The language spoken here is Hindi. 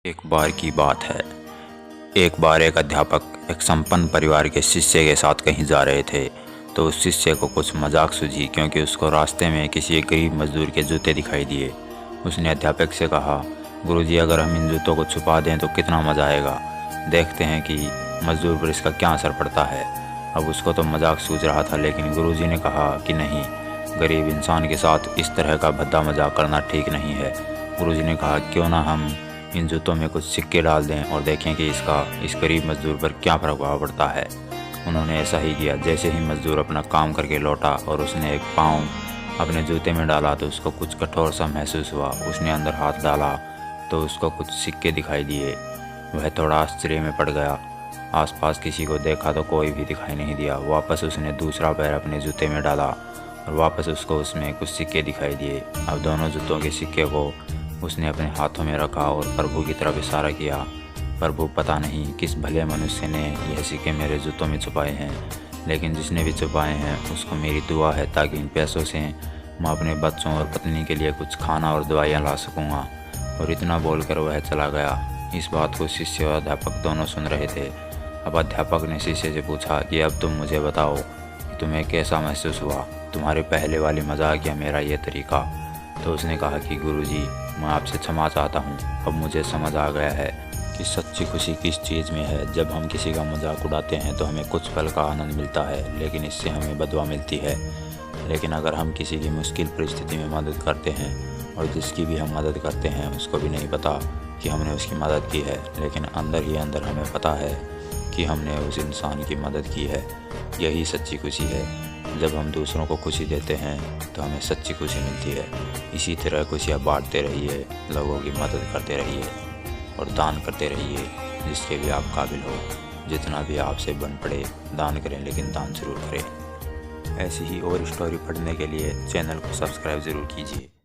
एक बार की बात है। एक बार एक अध्यापक एक संपन्न परिवार के शिष्य के साथ कहीं जा रहे थे, तो उस शिष्य को कुछ मजाक सूझी क्योंकि उसको रास्ते में किसी एक गरीब मजदूर के जूते दिखाई दिए। उसने अध्यापक से कहा, गुरुजी, अगर हम इन जूतों को छुपा दें तो कितना मज़ा आएगा। देखते हैं कि मजदूर पर इसका क्या असर पड़ता है। अब उसको तो मजाक सूझ रहा था, लेकिन गुरुजी ने कहा कि नहीं, गरीब इंसान के साथ इस तरह का भद्दा मजाक करना ठीक नहीं है। गुरुजी ने कहा, क्यों ना हम इन जूतों में कुछ सिक्के डाल दें और देखें कि इसका इस गरीब मजदूर पर क्या प्रभाव पड़ता है। उन्होंने ऐसा ही किया। जैसे ही मजदूर अपना काम करके लौटा और उसने एक पाँव अपने जूते में डाला तो उसको कुछ कठोर सा महसूस हुआ। उसने अंदर हाथ डाला तो उसको कुछ सिक्के दिखाई दिए। वह थोड़ा आश्चर्य में पड़ गया। आसपास किसी को देखा तो कोई भी दिखाई नहीं दिया। वापस उसने दूसरा पैर अपने जूते में डाला और वापस उसको उसमें कुछ सिक्के दिखाई दिए। अब दोनों जूतों के सिक्के को उसने अपने हाथों में रखा और प्रभु की तरफ इशारा किया। प्रभु, पता नहीं किस भले मनुष्य ने यह सिक्के मेरे जूतों में छुपाए हैं, लेकिन जिसने भी छुपाए हैं उसको मेरी दुआ है ताकि इन पैसों से मैं अपने बच्चों और पत्नी के लिए कुछ खाना और दवाइयाँ ला सकूँगा। और इतना बोलकर वह चला गया। इस बात को शिष्य और अध्यापक दोनों सुन रहे थे। अब अध्यापक ने शिष्य से पूछा कि अब तुम मुझे बताओ कि तुम्हें कैसा महसूस हुआ, तुम्हारे पहले वाली मजाक या मेरा ये तरीका। तो उसने कहा कि गुरुजी, मैं आपसे क्षमा चाहता हूँ। अब मुझे समझ आ गया है कि सच्ची खुशी किस चीज़ में है। जब हम किसी का मजाक उड़ाते हैं तो हमें कुछ पल का आनंद मिलता है, लेकिन इससे हमें बदवा मिलती है। लेकिन अगर हम किसी की मुश्किल परिस्थिति में मदद करते हैं और जिसकी भी हम मदद करते हैं उसको भी नहीं पता कि हमने उसकी मदद की है, लेकिन अंदर ही अंदर हमें पता है कि हमने उस इंसान की मदद की है, यही सच्ची खुशी है। जब हम दूसरों को खुशी देते हैं तो हमें सच्ची खुशी मिलती है। इसी तरह खुशियाँ बांटते रहिए, लोगों की मदद करते रहिए और दान करते रहिए जिसके भी आप काबिल हो। जितना भी आपसे बन पड़े दान करें, लेकिन दान ज़रूर करें। ऐसी ही और स्टोरी पढ़ने के लिए चैनल को सब्सक्राइब ज़रूर कीजिए।